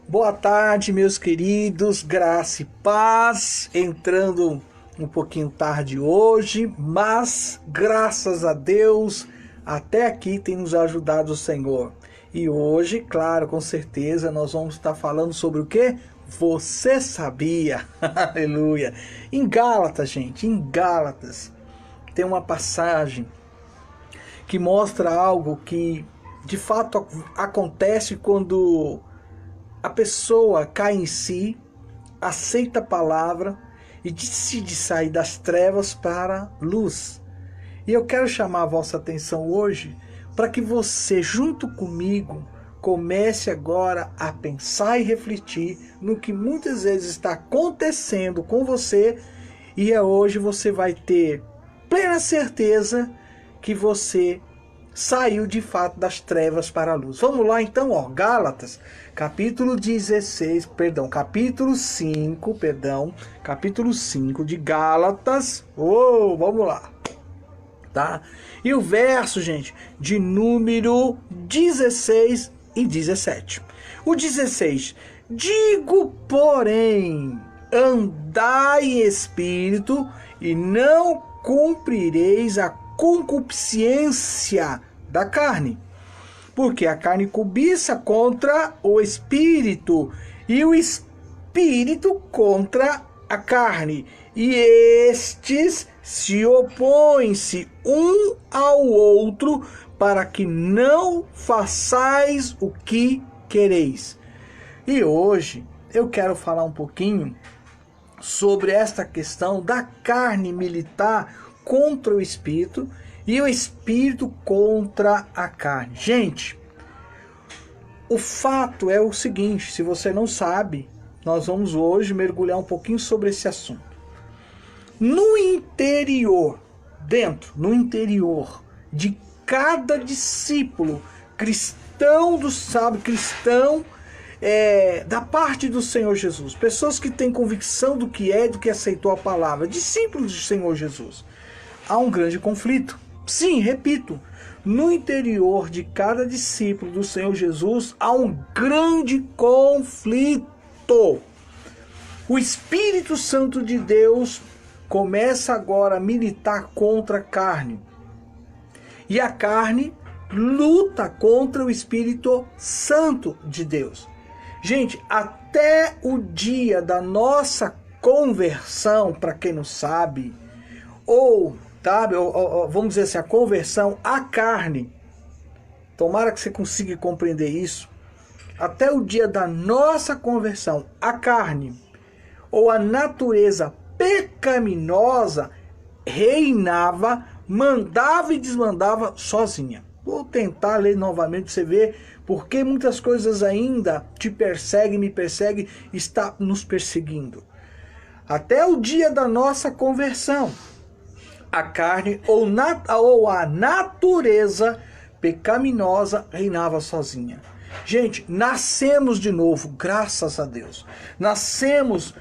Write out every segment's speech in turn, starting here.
Boa tarde, meus queridos, graça e paz, entrando um pouquinho tarde hoje, mas graças a Deus, até aqui tem nos ajudado o Senhor. E hoje, claro, com certeza, nós vamos estar falando sobre o quê? Você sabia? Aleluia! Em Gálatas, gente, em Gálatas, tem uma passagem que mostra algo que de fato acontece quando a pessoa cai em si, aceita a palavra e decide sair das trevas para a luz. E eu quero chamar a vossa atenção hoje para que você, junto comigo, comece agora a pensar e refletir no que muitas vezes está acontecendo com você, e hoje você vai ter plena certeza que você saiu de fato das trevas para a luz. Vamos lá então, ó, Gálatas, capítulo 5 de Gálatas. Vamos lá. Tá? E o verso, gente, de número 16 e 17. O 16: digo, porém, andai em espírito e não cumprireis a concupiscência da carne, porque a carne cobiça contra o espírito e o espírito contra a carne, e estes se opõem-se um ao outro, para que não façais o que quereis. E hoje eu quero falar um pouquinho sobre esta questão da carne militar contra o espírito e o espírito contra a carne. Gente, o fato é o seguinte, se você não sabe, nós vamos hoje mergulhar um pouquinho sobre esse assunto. No interior de cada discípulo cristão do sábio, cristão da parte do Senhor Jesus, pessoas que têm convicção do que é, do que aceitou a palavra, discípulos do Senhor Jesus, há um grande conflito. Sim, repito, no interior de cada discípulo do Senhor Jesus há um grande conflito. O Espírito Santo de Deus começa agora a militar contra a carne, e a carne luta contra o Espírito Santo de Deus. Gente, até o dia da nossa conversão, para quem não sabe, vamos dizer assim, a conversão à carne, tomara que você consiga compreender isso, até o dia da nossa conversão à carne, ou a natureza pecaminosa reinava, mandava e desmandava sozinha. Vou tentar ler novamente para você ver porque muitas coisas ainda te perseguem, me perseguem, está nos perseguindo. Até o dia da nossa conversão, a carne ou a natureza pecaminosa reinava sozinha. Gente, nascemos de novo, graças a Deus. Nascemos,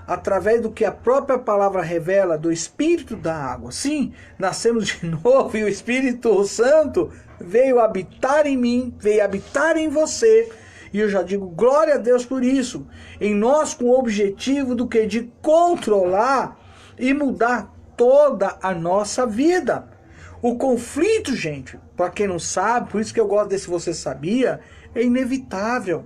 através do que a própria palavra revela, do Espírito da água. Sim, nascemos de novo e o Espírito Santo veio habitar em mim, veio habitar em você. E eu já digo glória a Deus por isso. Em nós, com o objetivo do que? De controlar e mudar toda a nossa vida. O conflito, gente, para quem não sabe, por isso que eu gosto desse Você Sabia, é inevitável.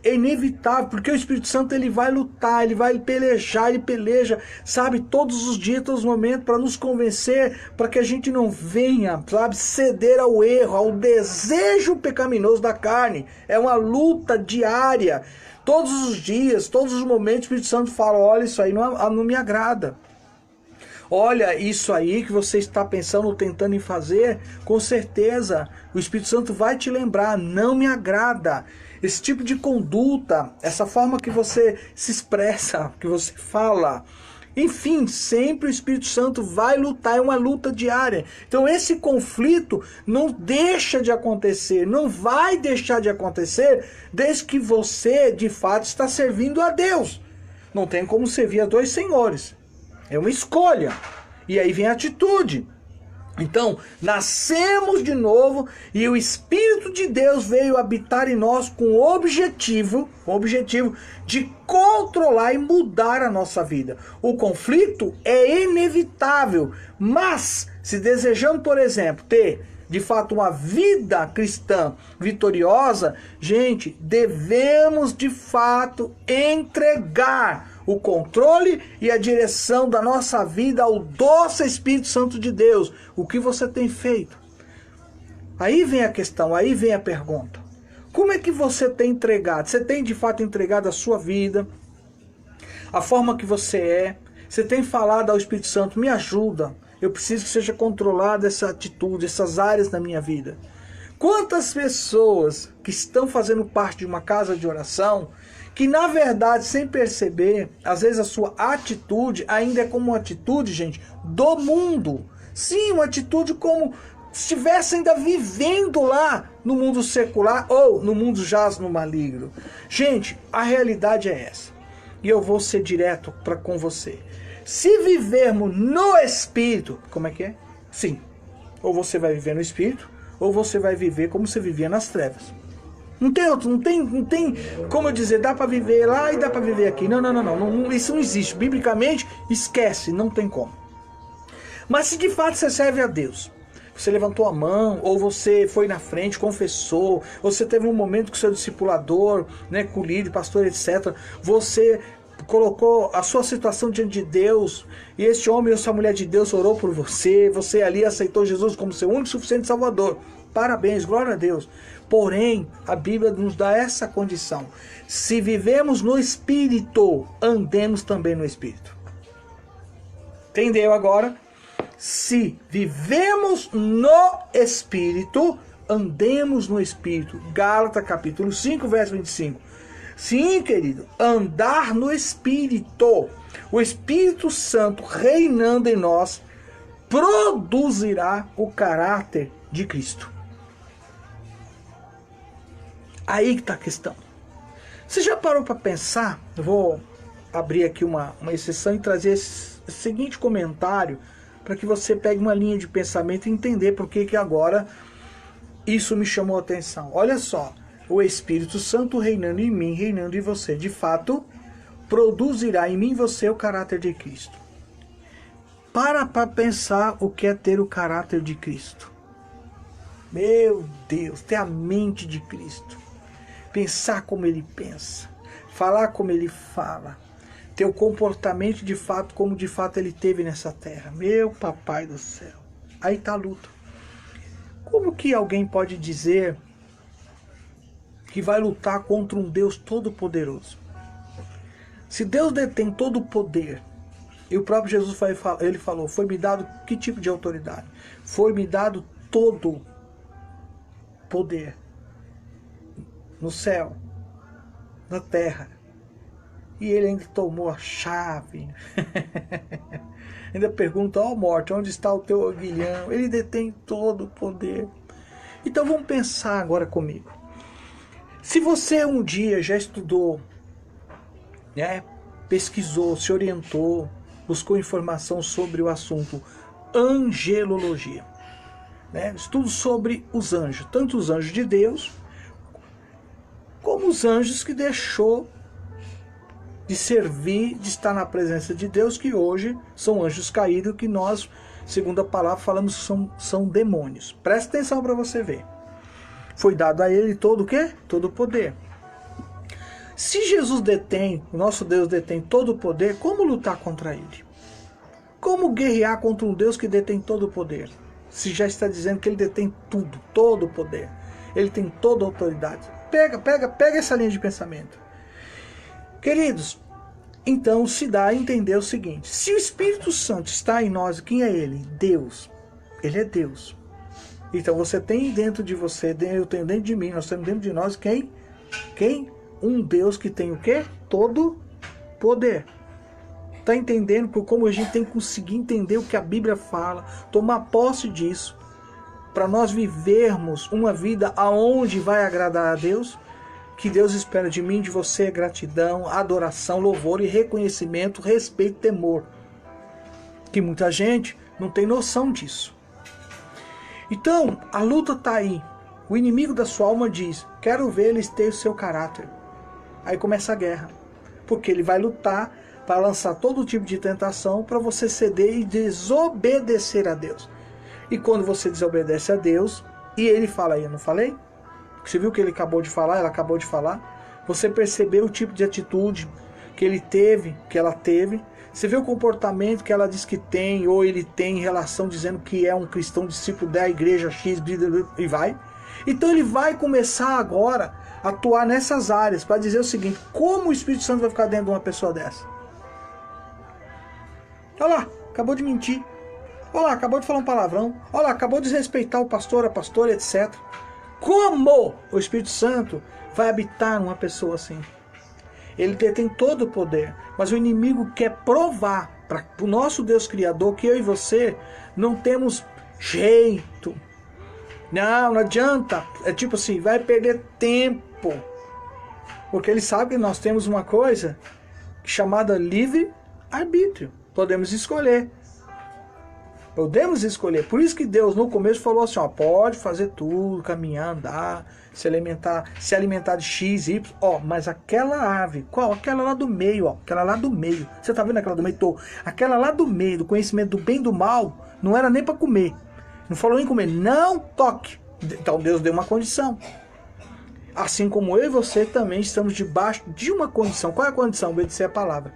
É inevitável, porque o Espírito Santo ele vai lutar, ele vai pelejar, ele peleja, sabe, todos os dias, todos os momentos, para nos convencer, para que a gente não venha, sabe, ceder ao erro, ao desejo pecaminoso da carne. É uma luta diária, todos os dias, todos os momentos, o Espírito Santo fala, olha, isso aí não me agrada. Olha, isso aí que você está pensando, tentando em fazer, com certeza o Espírito Santo vai te lembrar, não me agrada. Esse tipo de conduta, essa forma que você se expressa, que você fala, enfim, sempre o Espírito Santo vai lutar, é uma luta diária. Então esse conflito não deixa de acontecer, não vai deixar de acontecer desde que você de fato está servindo a Deus. Não tem como servir a dois senhores. É uma escolha. E aí vem a atitude. Então, nascemos de novo e o Espírito de Deus veio habitar em nós com o objetivo de controlar e mudar a nossa vida. O conflito é inevitável, mas se desejamos, por exemplo, ter de fato uma vida cristã vitoriosa, gente, devemos de fato entregar o controle e a direção da nossa vida ao doce Espírito Santo de Deus. O que você tem feito? Aí vem a questão, aí vem a pergunta. Como é que você tem entregado? Você tem de fato entregado a sua vida, a forma que você é? Você tem falado ao Espírito Santo, me ajuda, eu preciso que seja controlada essa atitude, essas áreas da minha vida. Quantas pessoas que estão fazendo parte de uma casa de oração, que na verdade, sem perceber, às vezes a sua atitude ainda é como uma atitude, gente, do mundo. Sim, uma atitude como se estivesse ainda vivendo lá no mundo secular ou no mundo jaz no maligno. Gente, a realidade é essa. E eu vou ser direto com você. Se vivermos no Espírito, como é que é? Sim, ou você vai viver no Espírito, ou você vai viver como você vivia nas trevas. Não tem outro, não tem como eu dizer, dá para viver lá e dá para viver aqui. Não, isso não existe. Biblicamente, esquece, não tem como. Mas se de fato você serve a Deus, você levantou a mão, ou você foi na frente, confessou, ou você teve um momento com o seu discipulador, né, com o líder, pastor, etc. Você colocou a sua situação diante de Deus, e esse homem ou essa mulher de Deus orou por você, você ali aceitou Jesus como seu único e suficiente Salvador. Parabéns, glória a Deus. Porém, a Bíblia nos dá essa condição. Se vivemos no Espírito, andemos também no Espírito. Entendeu agora? Se vivemos no Espírito, andemos no Espírito. Gálatas capítulo 5, verso 25. Sim, querido, andar no Espírito. O Espírito Santo reinando em nós produzirá o caráter de Cristo. Aí que está a questão. Você já parou para pensar? Eu vou abrir aqui uma exceção e trazer esse seguinte comentário para que você pegue uma linha de pensamento e entender por que agora isso me chamou a atenção. Olha só, o Espírito Santo reinando em mim, reinando em você, de fato, produzirá em mim e você o caráter de Cristo. Para pensar o que é ter o caráter de Cristo. Meu Deus, ter a mente de Cristo. Pensar como ele pensa, falar como ele fala, ter o comportamento de fato como de fato ele teve nessa terra. Meu papai do céu, aí está a luta. Como que alguém pode dizer que vai lutar contra um Deus todo-poderoso? Se Deus detém todo o poder, e o próprio Jesus ele falou, foi-me dado que tipo de autoridade? Foi-me dado todo poder. No céu, na terra. E ele ainda tomou a chave. Ainda pergunta, ó morte, onde está o teu aguilhão? Ele detém todo o poder. Então vamos pensar agora comigo. Se você um dia já estudou, né, pesquisou, se orientou, buscou informação sobre o assunto angelologia, né, estudo sobre os anjos, tanto os anjos de Deus, como os anjos que deixou de servir, de estar na presença de Deus, que hoje são anjos caídos, que nós, segundo a palavra, falamos que são demônios. Presta atenção para você ver. Foi dado a ele todo o quê? Todo o poder. Se Jesus detém, o nosso Deus detém todo o poder, como lutar contra ele? Como guerrear contra um Deus que detém todo o poder? Se já está dizendo que ele detém tudo, todo o poder. Ele tem toda a autoridade. Pega essa linha de pensamento. Queridos, então se dá a entender o seguinte. Se o Espírito Santo está em nós, quem é ele? Deus. Ele é Deus. Então você tem dentro de você, eu tenho dentro de mim, nós temos dentro de nós quem? Um Deus que tem o quê? Todo poder. Está entendendo como a gente tem que conseguir entender o que a Bíblia fala, tomar posse disso, para nós vivermos uma vida aonde vai agradar a Deus? Que Deus espera de mim, de você, gratidão, adoração, louvor e reconhecimento, respeito e temor. Que muita gente não tem noção disso. Então, a luta está aí. O inimigo da sua alma diz, quero ver eles ter o seu caráter. Aí começa a guerra. Porque ele vai lutar para lançar todo tipo de tentação para você ceder e desobedecer a Deus. E quando você desobedece a Deus, e ele fala aí, eu não falei? Você viu que ele acabou de falar, ela acabou de falar? Você percebeu o tipo de atitude que ele teve, que ela teve? Você vê o comportamento que ela diz que tem, ou ele tem em relação dizendo que é um cristão discípulo da igreja X, e vai? Então ele vai começar agora a atuar nessas áreas para dizer o seguinte, como o Espírito Santo vai ficar dentro de uma pessoa dessa? Olha lá, acabou de mentir. Olha lá, acabou de falar um palavrão. Olha lá, acabou de desrespeitar o pastor, a pastora, etc. Como o Espírito Santo vai habitar numa pessoa assim? Ele detém todo o poder, mas o inimigo quer provar para o nosso Deus Criador que eu e você não temos jeito. Não adianta. É tipo assim, vai perder tempo. Porque ele sabe que nós temos uma coisa chamada livre-arbítrio. Podemos escolher. Podemos escolher. Por isso que Deus no começo falou assim, ó, pode fazer tudo, caminhar, andar, se alimentar de X, Y, ó, mas aquela árvore, qual? Aquela lá do meio, ó, aquela lá do meio. Você tá vendo aquela do meio? Tô. Aquela lá do meio, do conhecimento do bem e do mal, não era nem para comer. Não falou em comer, não toque. Então Deus deu uma condição. Assim como eu e você também estamos debaixo de uma condição. Qual é a condição? Obedecer a palavra.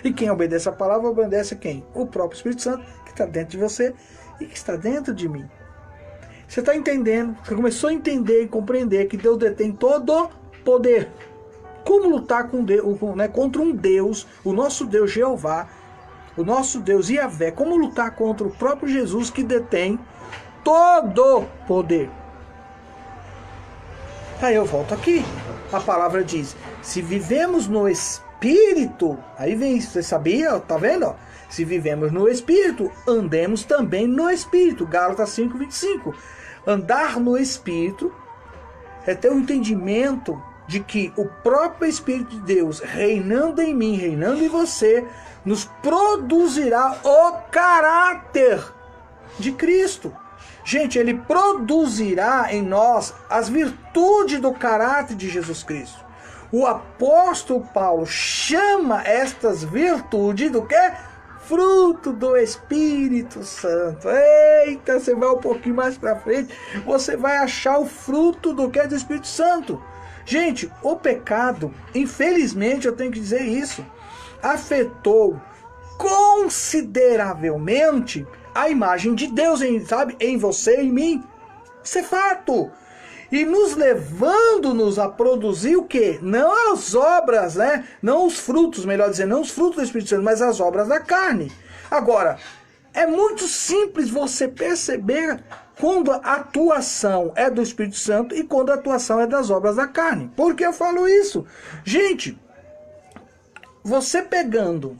E quem obedece a palavra, obedece a quem? O próprio Espírito Santo, que está dentro de você e que está dentro de mim. Você está entendendo? Você começou a entender e compreender que Deus detém todo poder. Como lutar com Deus, né, contra um Deus, o nosso Deus Jeová, o nosso Deus Yahvé, como lutar contra o próprio Jesus que detém todo poder. Aí eu volto aqui. A palavra diz, se vivemos no Espírito, aí vem, você sabia, tá vendo? Se vivemos no Espírito, andemos também no Espírito. Gálatas 5:25. Andar no Espírito é ter um entendimento de que o próprio Espírito de Deus, reinando em mim, reinando em você, nos produzirá o caráter de Cristo. Gente, ele produzirá em nós as virtudes do caráter de Jesus Cristo. O apóstolo Paulo chama estas virtudes do quê? Fruto do Espírito Santo. Eita, você vai um pouquinho mais para frente, você vai achar o fruto do que? Do Espírito Santo. Gente, o pecado, infelizmente eu tenho que dizer isso, afetou consideravelmente a imagem de Deus em você e em mim. Isso é fato. E nos levando-nos a produzir o quê? Não as obras, né? Não os frutos, melhor dizer, não os frutos do Espírito Santo, mas as obras da carne. Agora, é muito simples você perceber quando a atuação é do Espírito Santo e quando a atuação é das obras da carne. Por que eu falo isso? Gente, você pegando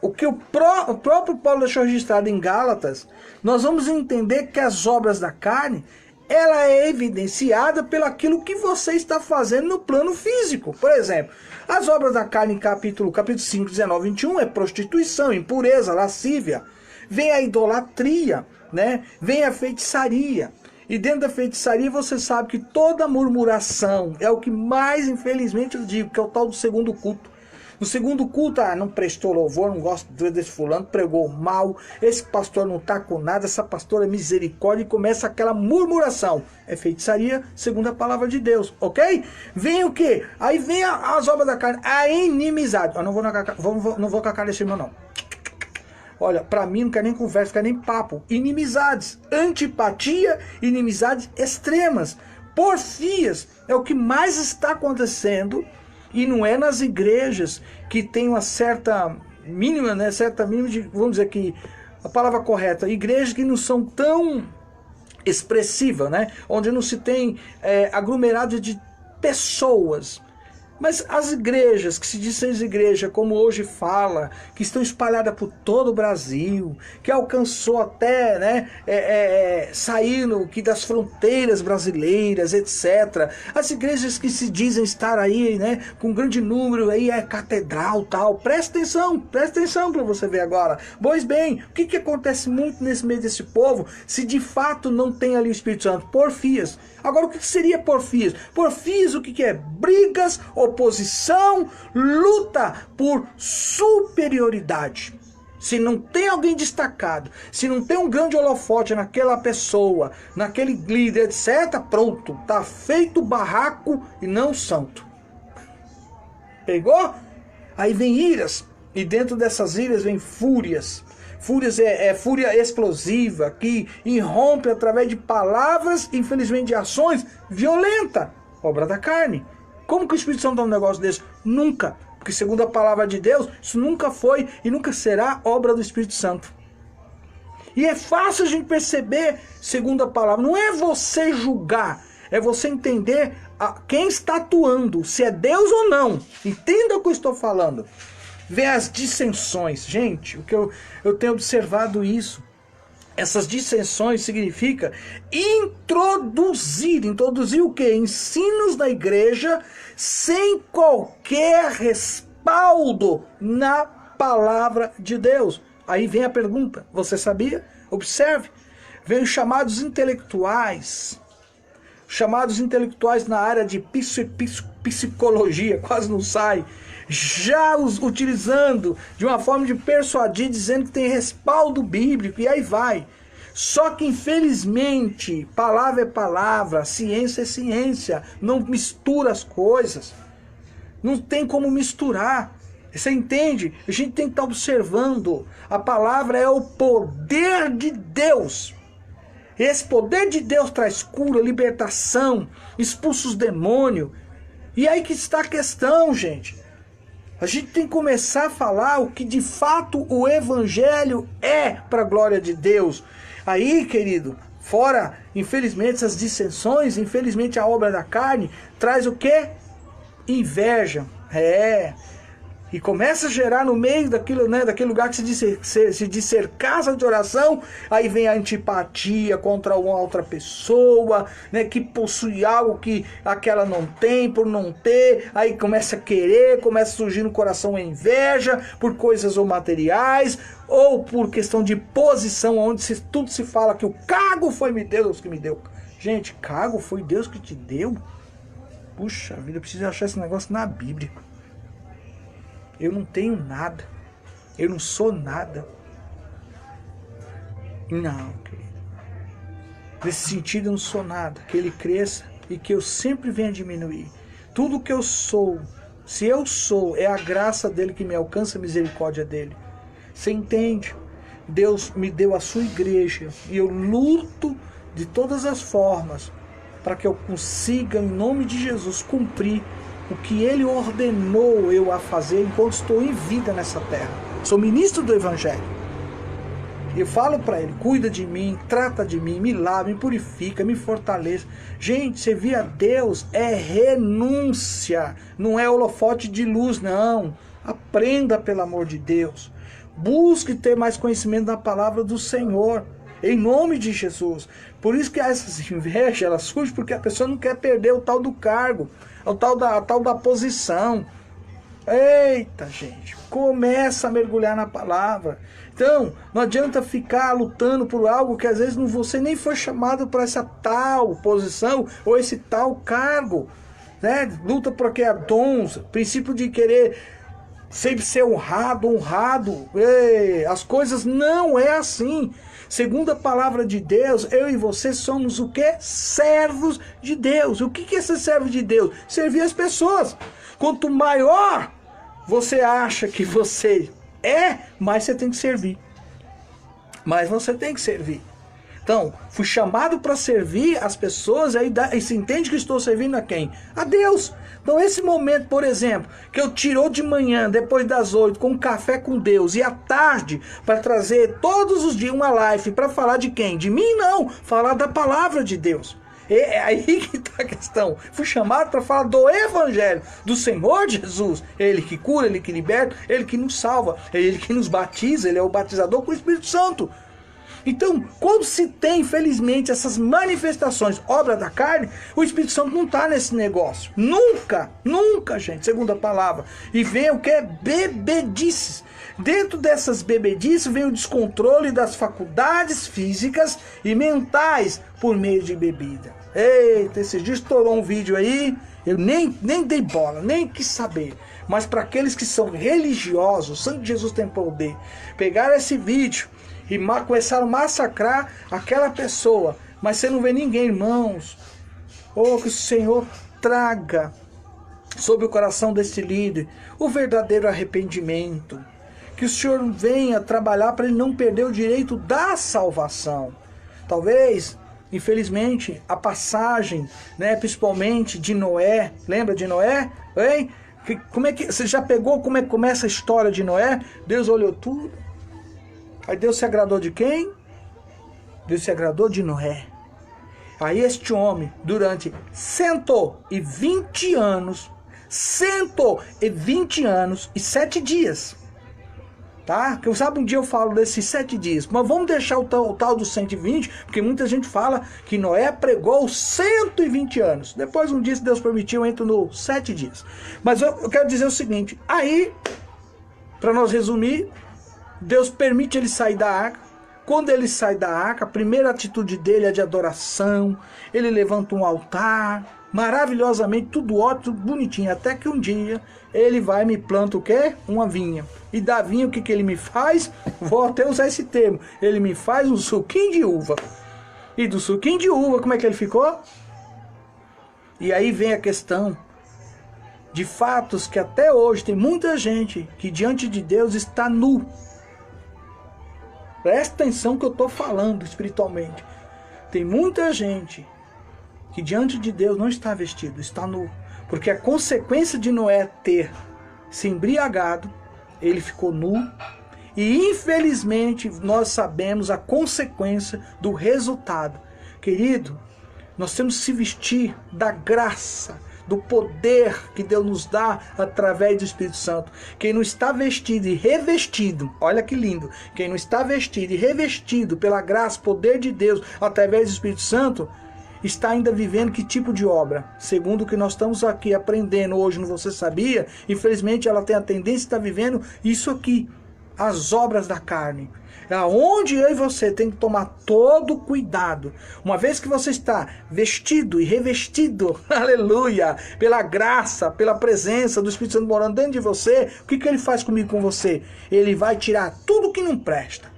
o que o próprio Paulo deixou registrado em Gálatas, nós vamos entender que as obras da carne, ela é evidenciada pelo aquilo que você está fazendo no plano físico. Por exemplo, as obras da carne em capítulo 5, 19, 21 é prostituição, impureza, lascívia. Vem a idolatria, né? Vem a feitiçaria. E dentro da feitiçaria você sabe que toda murmuração é o que mais, infelizmente, eu digo, que é o tal do segundo culto. No segundo culto, não prestou louvor, não gosto desse fulano, pregou mal, esse pastor não está com nada, essa pastora é misericórdia, e começa aquela murmuração. É feitiçaria, segundo a palavra de Deus, ok? Vem o quê? Aí vem as obras da carne, a inimizade. Eu não vou com a cara desse irmão, não. Olha, para mim não quer nem conversa, não quer nem papo. Inimizades, antipatia, inimizades extremas, porfias, é o que mais está acontecendo. E não é nas igrejas que tem uma certa mínima, né? Certa mínima de, vamos dizer que a palavra correta, igrejas que não são tão expressivas, né? Onde não se tem aglomerado de pessoas. Mas as igrejas, que se dizem igreja, como hoje fala, que estão espalhadas por todo o Brasil, que alcançou até, né, saindo das fronteiras brasileiras, etc. As igrejas que se dizem estar aí, né, com grande número, aí catedral, tal. Presta atenção para você ver agora. Pois bem, o que acontece muito nesse meio desse povo, se de fato não tem ali o Espírito Santo? Porfias. Agora, o que seria porfias? Porfias, o que é? Brigas, oposição, luta por superioridade. Se não tem alguém destacado, se não tem um grande holofote naquela pessoa, naquele líder, etc., pronto, tá feito barraco e não santo. Pegou? Aí vem iras, e dentro dessas iras vem fúrias. Fúrias é fúria explosiva, que irrompe através de palavras, infelizmente de ações violentas, obra da carne. Como que o Espírito Santo dá um negócio desse? Nunca. Porque segundo a palavra de Deus, isso nunca foi e nunca será obra do Espírito Santo. E é fácil a gente perceber, segundo a palavra, não é você julgar, é você entender quem está atuando, se é Deus ou não. Entenda o que eu estou falando. Vê as dissensões. Gente, o que eu tenho observado isso. Essas dissensões significa introduzir o quê? Ensinos na igreja sem qualquer respaldo na palavra de Deus. Aí vem a pergunta, você sabia? Observe, vem os chamados intelectuais na área de psicologia, quase não sai, já utilizando de uma forma de persuadir, dizendo que tem respaldo bíblico, e aí vai. Só que infelizmente, palavra é palavra, ciência é ciência, não mistura as coisas, não tem como misturar. Você entende? A gente tem que estar observando, a palavra é o poder de Deus. Esse poder de Deus traz cura, libertação, expulsa os demônios. E aí que está a questão, gente. A gente tem que começar a falar o que de fato o evangelho é para a glória de Deus. Aí, querido, fora, infelizmente, essas dissensões, infelizmente a obra da carne, traz o quê? Inveja. E começa a gerar no meio daquilo, né, daquele lugar que se diz ser casa de oração, aí vem a antipatia contra uma outra pessoa, né, que possui algo que aquela não tem, por não ter, aí começa a querer, começa a surgir no coração a inveja por coisas ou materiais, ou por questão de posição, onde tudo se fala que o cargo foi Deus que me deu. Gente, cargo foi Deus que te deu? Puxa vida, eu preciso achar esse negócio na Bíblia. Eu não tenho nada. Eu não sou nada. Não, querido. Nesse sentido eu não sou nada. Que ele cresça e que eu sempre venha diminuir. Tudo que eu sou, se eu sou, é a graça dele que me alcança, a misericórdia dele. Você entende? Deus me deu a sua igreja e eu luto de todas as formas para que eu consiga, em nome de Jesus, cumprir o que ele ordenou eu a fazer enquanto estou em vida nessa terra. Sou ministro do evangelho. Eu falo para ele, cuida de mim, trata de mim, me lava, me purifica, me fortaleça. Gente, servir a Deus é renúncia, não é holofote de luz, não. Aprenda, pelo amor de Deus. Busque ter mais conhecimento da palavra do Senhor, em nome de Jesus. Por isso que essas invejas, elas surgem porque a pessoa não quer perder o tal do cargo, a tal da posição. Eita, gente, começa a mergulhar na palavra. Então, não adianta ficar lutando por algo que às vezes você nem foi chamado para essa tal posição ou esse tal cargo, né? Luta por que é dons, princípio de querer sempre ser honrado. Ei, as coisas não é assim. Segundo a palavra de Deus, eu e você somos o quê? Servos de Deus. O que é ser servo de Deus? Servir as pessoas. Quanto maior você acha que você é, mais você tem que servir. Mais você tem que servir. Então, fui chamado para servir as pessoas, aí se entende que estou servindo a quem? A Deus. Então esse momento, por exemplo, que eu tirou de manhã, depois das 8, com um café com Deus, e à tarde, para trazer todos os dias uma live, para falar de quem? De mim não, falar da palavra de Deus. É aí que está a questão. Fui chamado para falar do Evangelho, do Senhor Jesus. Ele que cura, Ele que liberta, Ele que nos salva, é Ele que nos batiza, Ele é o batizador com o Espírito Santo. Então, quando se tem, infelizmente, essas manifestações, obra da carne, o Espírito Santo não está nesse negócio. Nunca, nunca, gente, segundo a palavra. E vem o que é bebedices. Dentro dessas bebedices vem o descontrole das faculdades físicas e mentais por meio de bebida. Eita, esses dias estourou um vídeo aí, eu nem dei bola, nem quis saber. Mas para aqueles que são religiosos, o sangue de Jesus tem poder. Pegaram esse vídeo e começaram a massacrar aquela pessoa. Mas você não vê ninguém, irmãos. Oh, que o Senhor traga sobre o coração desse líder o verdadeiro arrependimento. Que o Senhor venha trabalhar para ele não perder o direito da salvação. Talvez, infelizmente, a passagem, né, principalmente de Noé. Lembra de Noé? Hein? Como é que você já pegou como é que começa a história de Noé? Deus olhou tudo. Aí Deus se agradou de quem? Deus se agradou de Noé. Aí este homem, durante 120 anos, 120 anos e 7 dias, tá? Que sabe, um dia eu falo desses 7 dias, mas vamos deixar o tal dos 120, porque muita gente fala que Noé pregou 120 anos. Depois, um dia, se Deus permitiu, eu entro no 7 dias. Mas eu quero dizer o seguinte, aí, para nós resumir, Deus permite ele sair da arca. Quando ele sai da arca, a primeira atitude dele é de adoração. Ele levanta um altar, maravilhosamente, tudo ótimo, tudo bonitinho. Até que um dia ele vai e me planta o quê? Uma vinha. E da vinha o que ele me faz? Vou até usar esse termo. Ele me faz um suquinho de uva. E do suquinho de uva, como é que ele ficou? E aí vem a questão de fatos que até hoje tem muita gente que diante de Deus está nu. Presta atenção que eu estou falando espiritualmente. Tem muita gente que diante de Deus não está vestido, está nu. Porque a consequência de Noé ter se embriagado, ele ficou nu. E infelizmente nós sabemos a consequência do resultado. Querido, nós temos que se vestir da graça, do poder que Deus nos dá através do Espírito Santo. Quem não está vestido e revestido, olha que lindo, quem não está vestido e revestido pela graça, poder de Deus, através do Espírito Santo, está ainda vivendo que tipo de obra? Segundo o que nós estamos aqui aprendendo hoje no Você Sabia, infelizmente ela tem a tendência de estar vivendo isso aqui, as obras da carne. É onde eu e você tem que tomar todo cuidado. Uma vez que você está vestido e revestido, aleluia, pela graça, pela presença do Espírito Santo morando dentro de você, o que ele faz comigo, com você? Ele vai tirar tudo que não presta.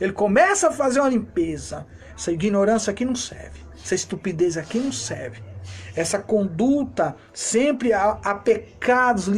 Ele começa a fazer uma limpeza. Essa ignorância aqui não serve. Essa estupidez aqui não serve. Essa conduta sempre a pecados ligados